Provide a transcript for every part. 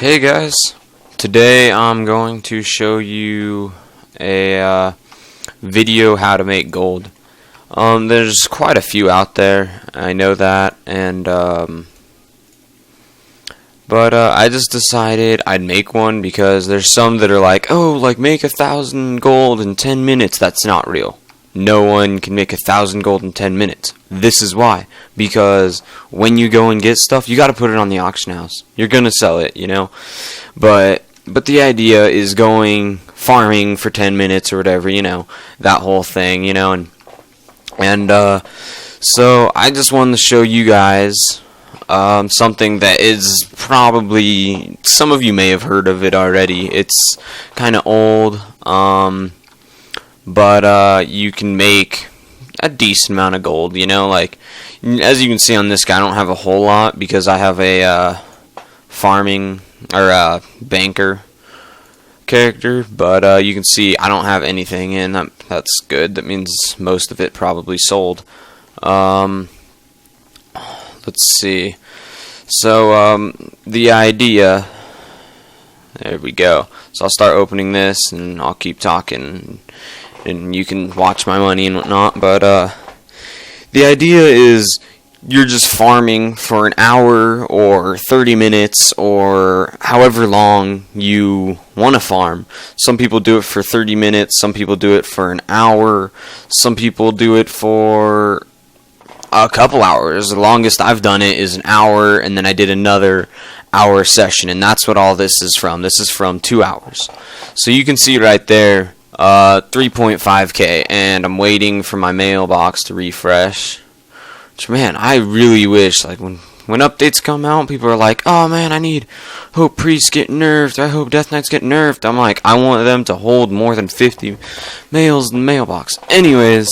Hey guys, today I'm going to show you a video how to make gold. There's quite a few out there, I know that, and I just decided I'd make one because there's some that are like, oh, like make 1,000 gold in 10 minutes. That's not real. No one can make 1,000 gold in 10 minutes. This is why. Because when you go and get stuff, you got to put it on the auction house. You're going to sell it, you know. But the idea is going farming for 10 minutes or whatever, you know. That whole thing, you know. So I just wanted to show you guys something that is probably, some of you may have heard of it already. It's kind of old. But you can make a decent amount of gold, you know, like, as you can see on this guy, I don't have a whole lot because I have a farming, or banker character, but you can see I don't have anything in. That's good. That means most of it probably sold. Let's see. So, the idea, there we go. So I'll start opening this, and I'll keep talking, and you can watch my money and whatnot, but the idea is you're just farming for an hour or 30 minutes or however long you want to farm. Some people do it for 30 minutes, some people do it for an hour, some people do it for a couple hours. The longest I've done it is an hour, and then I did another hour session, and that's what all this is from. This is from 2 hours. So you can see right there, 3.5k, and I'm waiting for my mailbox to refresh. Which, man, I really wish, like, when updates come out, people are like, oh man, I hope priests get nerfed, I hope death knights get nerfed. I'm like, I want them to hold more than 50 mails in the mailbox. Anyways,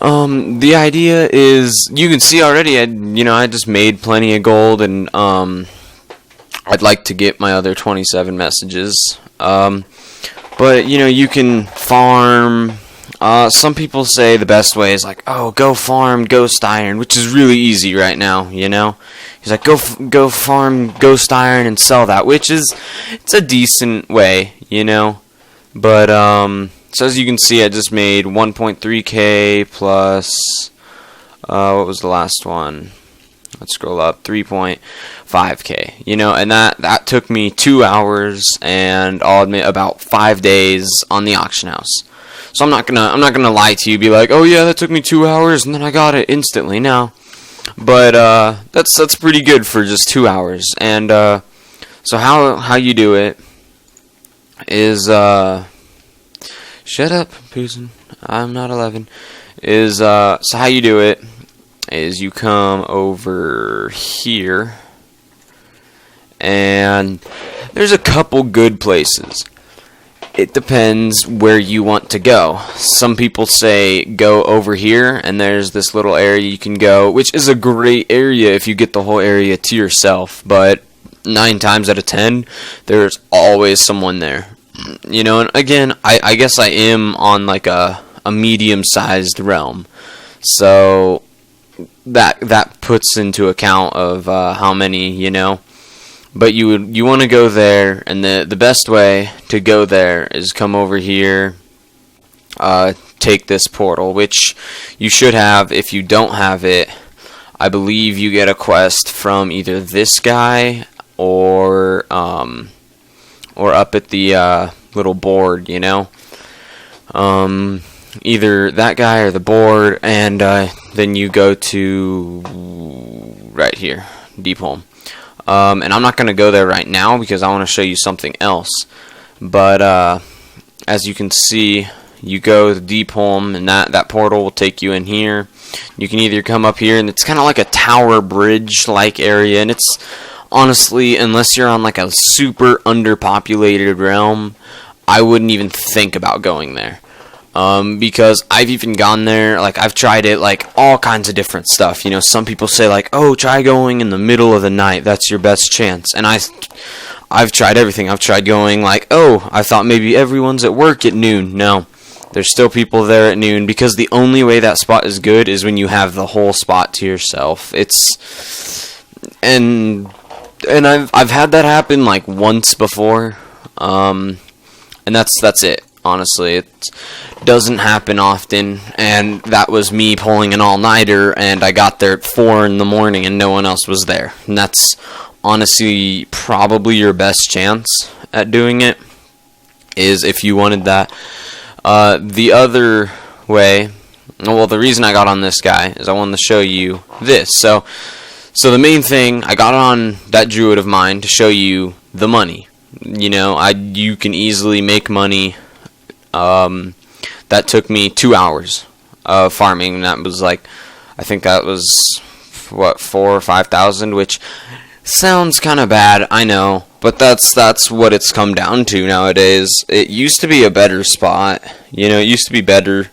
the idea is, you can see already, I just made plenty of gold, and I'd like to get my other 27 messages. But, you know, you can farm. Some people say the best way is like, oh, go farm Ghost Iron, which is really easy right now, you know. He's like, go farm Ghost Iron and sell that, which is, it's a decent way, you know. But, so as you can see, I just made 1.3k plus, what was the last one? Let's scroll up, 3.5k, you know, and that took me 2 hours, and I'll admit about 5 days on the auction house. So I'm not gonna lie to you, be like, oh yeah, that took me 2 hours and then I got it instantly. No, but that's pretty good for just 2 hours. And so how you do it is shut up, Poozin. I'm not 11. So how you do it is you come over here, and there's a couple good places. It depends where you want to go. Some people say go over here, and there's this little area you can go, which is a great area if you get the whole area to yourself, but 9 times out of 10, there's always someone there. You know, and again, I guess I am on like a medium-sized realm, so that puts into account of how many, you know. But you want to go there, and the best way to go there is come over here, take this portal, which you should have. If you don't have it, I believe you get a quest from either this guy or up at the little board, you know. Either that guy or the board, and then you go to right here, Deep Home. And I'm not going to go there right now because I want to show you something else. But as you can see, you go to Deep Home, and that portal will take you in here. You can either come up here, and it's kind of like a tower bridge-like area, and it's honestly, unless you're on like a super underpopulated realm, I wouldn't even think about going there. Because I've even gone there, like, I've tried it, like, all kinds of different stuff, you know. Some people say, like, oh, try going in the middle of the night, that's your best chance, and I've tried everything. I've tried going, like, oh, I thought maybe everyone's at work at noon. No, there's still people there at noon, because the only way that spot is good is when you have the whole spot to yourself. And And I've had that happen like once before, and that's it. Honestly, it doesn't happen often, and that was me pulling an all-nighter, and I got there at 4 in the morning, and no one else was there. And that's honestly probably your best chance at doing it, is if you wanted that. The other way, well, the reason I got on this guy is I wanted to show you this. So the main thing, I got on that druid of mine to show you the money. You can easily make money. That took me 2 hours of farming, and that was like, I think that was, 4,000 or 5,000, which sounds kind of bad, I know, but that's what it's come down to nowadays. It used to be a better spot, it used to be better,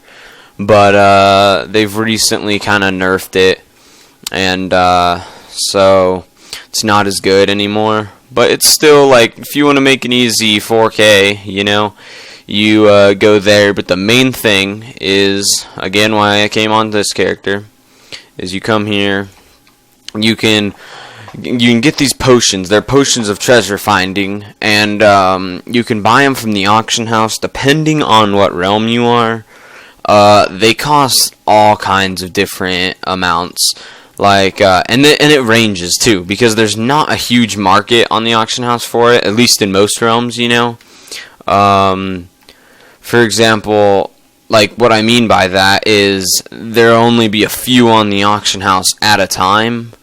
but they've recently kind of nerfed it, and so it's not as good anymore, but it's still like, if you want to make an easy 4K, you go there. But the main thing is, again, why I came on this character, is you come here, you can get these potions. They're potions of treasure finding, and you can buy them from the auction house depending on what realm you are. They cost all kinds of different amounts, like and it ranges too, because there's not a huge market on the auction house for it, at least in most realms, For example, like what I mean by that is there'll only be a few on the auction house at a time,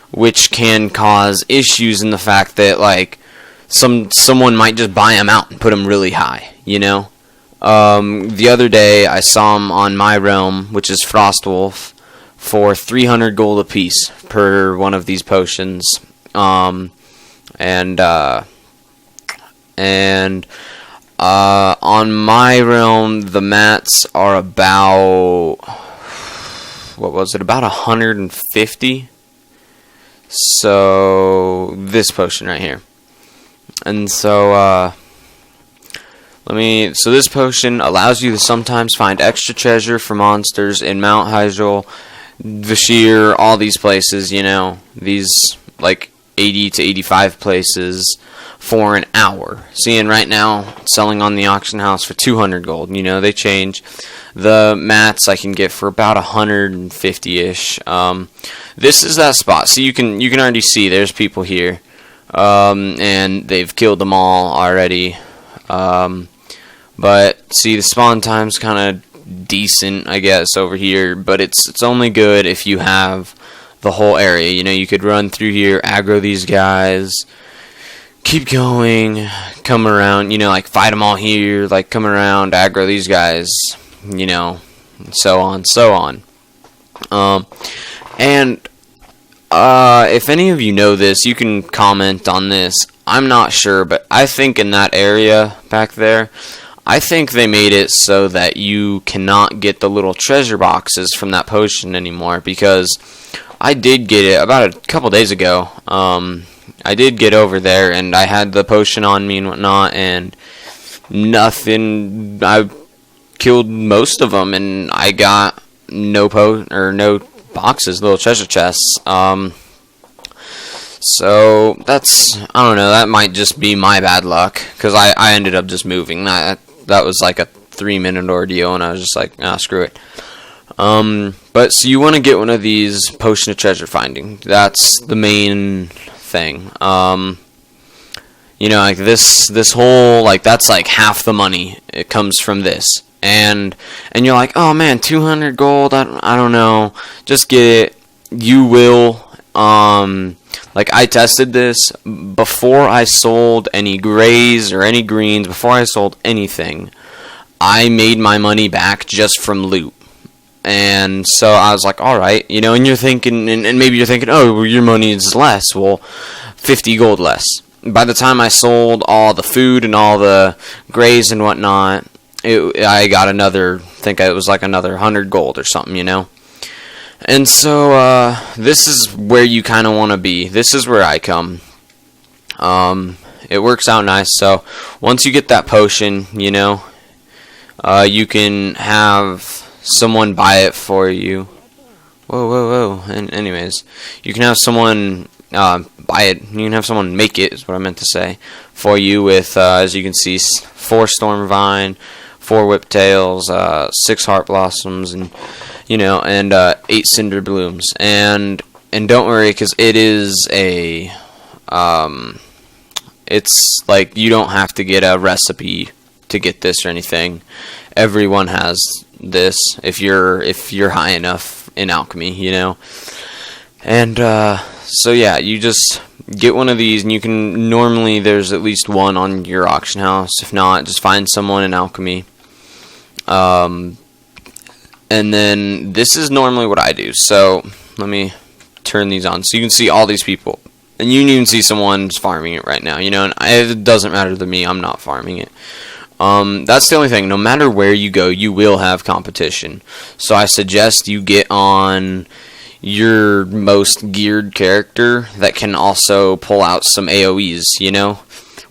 which can cause issues in the fact that like someone might just buy them out and put them really high, The other day I saw them on my realm, which is Frostwolf, for 300 gold apiece per one of these potions, on my realm, the mats are about, about 150? So, this potion right here. And so, so this potion allows you to sometimes find extra treasure for monsters in Mount Hyjal, Vashir, all these places, these, like, 80 to 85 places, for an hour. Seeing right now, selling on the auction house for 200 gold. They change. The mats I can get for about 150-ish. This is that spot. So you can already see there's people here. And they've killed them all already. But see, the spawn time's kind of decent, I guess, over here. But it's only good if you have the whole area. You could run through here, aggro these guys, keep going, come around, like fight them all here, like come around, aggro these guys, so on. If any of you know this, you can comment on this. I'm not sure, but I think in that area back there, I think they made it so that you cannot get the little treasure boxes from that potion anymore, because I did get it about a couple days ago. I did get over there, and I had the potion on me and whatnot, and nothing. I killed most of them, and I got no boxes, little treasure chests. So that's, I don't know. That might just be my bad luck, because I ended up just moving. That was like a 3-minute ordeal, and I was just like, screw it. But so you want to get one of these potion of treasure finding. That's the main thing. Like this whole, like, that's like half the money. It comes from this, and you're like, oh man, 200 gold. I don't know. Just get it. You will. Like, I tested this before I sold any grays or any greens. Before I sold anything, I made my money back just from loot. And so I was like, alright, and you're thinking, and maybe you're thinking, oh, well, your money is less. Well, 50 gold less. By the time I sold all the food and all the grays and whatnot, I got another, I think it was like another 100 gold or something, And so, this is where you kind of want to be. This is where I come. It works out nice. So, once you get that potion, you can have someone buy it for you. Whoa. And anyways, you can have someone buy it. You can have someone make it, is what I meant to say, for you with, as you can see, 4 Stormvine, 4 Whiptails, 6 Heart Blossoms, and, and 8 Cinder Blooms. And don't worry, because it is a, it's like you don't have to get a recipe to get this or anything. Everyone has this if you're high enough in alchemy, And so yeah, you just get one of these, and you can normally there's at least one on your auction house. If not, just find someone in alchemy. And then this is normally what I do. So let me turn these on so you can see all these people. And you can even see someone's farming it right now, and it doesn't matter to me. I'm not farming it. That's the only thing. No matter where you go, you will have competition. So I suggest you get on your most geared character that can also pull out some AoEs,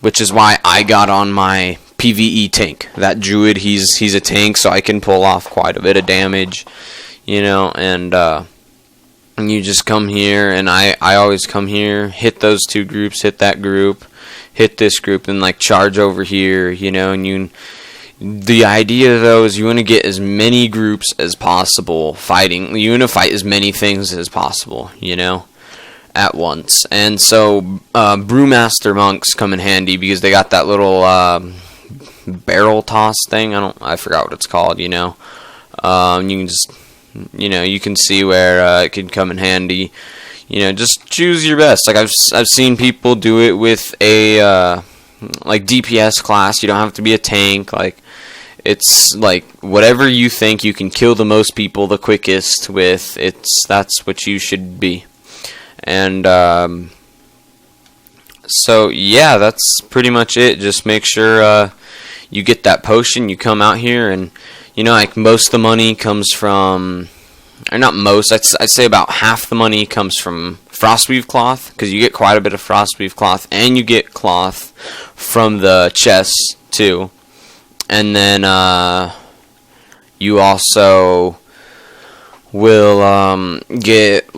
which is why I got on my PvE tank. That druid, he's a tank, so I can pull off quite a bit of damage, and you just come here, and I always come here, hit those 2 groups, hit that group, hit this group, and charge over here, and the idea though is you want to get as many groups as possible fighting. You want to fight as many things as possible, at once. And so Brewmaster monks come in handy because they got that little barrel toss thing. I forgot what it's called, You can just you can see where it can come in handy. Just choose your best. Like I've seen people do it with a DPS class. You don't have to be a tank. It's whatever you think you can kill the most people the quickest with. That's what you should be. And so yeah, that's pretty much it. Just make sure you get that potion. You come out here, and most of the money comes from, or not most, I'd say about half the money comes from Frostweave cloth, because you get quite a bit of Frostweave cloth, and you get cloth from the chests too. And then you also will get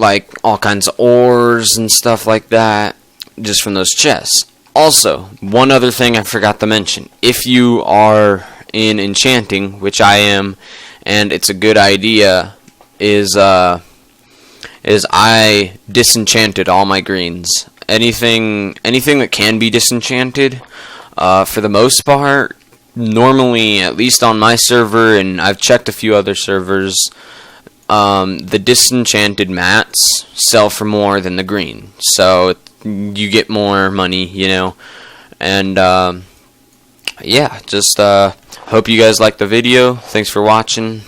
all kinds of ores and stuff like that just from those chests. Also, one other thing I forgot to mention. If you are in enchanting, which I am, and it's a good idea, is I disenchanted all my greens. Anything that can be disenchanted, for the most part, normally, at least on my server, and I've checked a few other servers, the disenchanted mats sell for more than the green. So you get more money, And yeah, just hope you guys liked the video. Thanks for watching.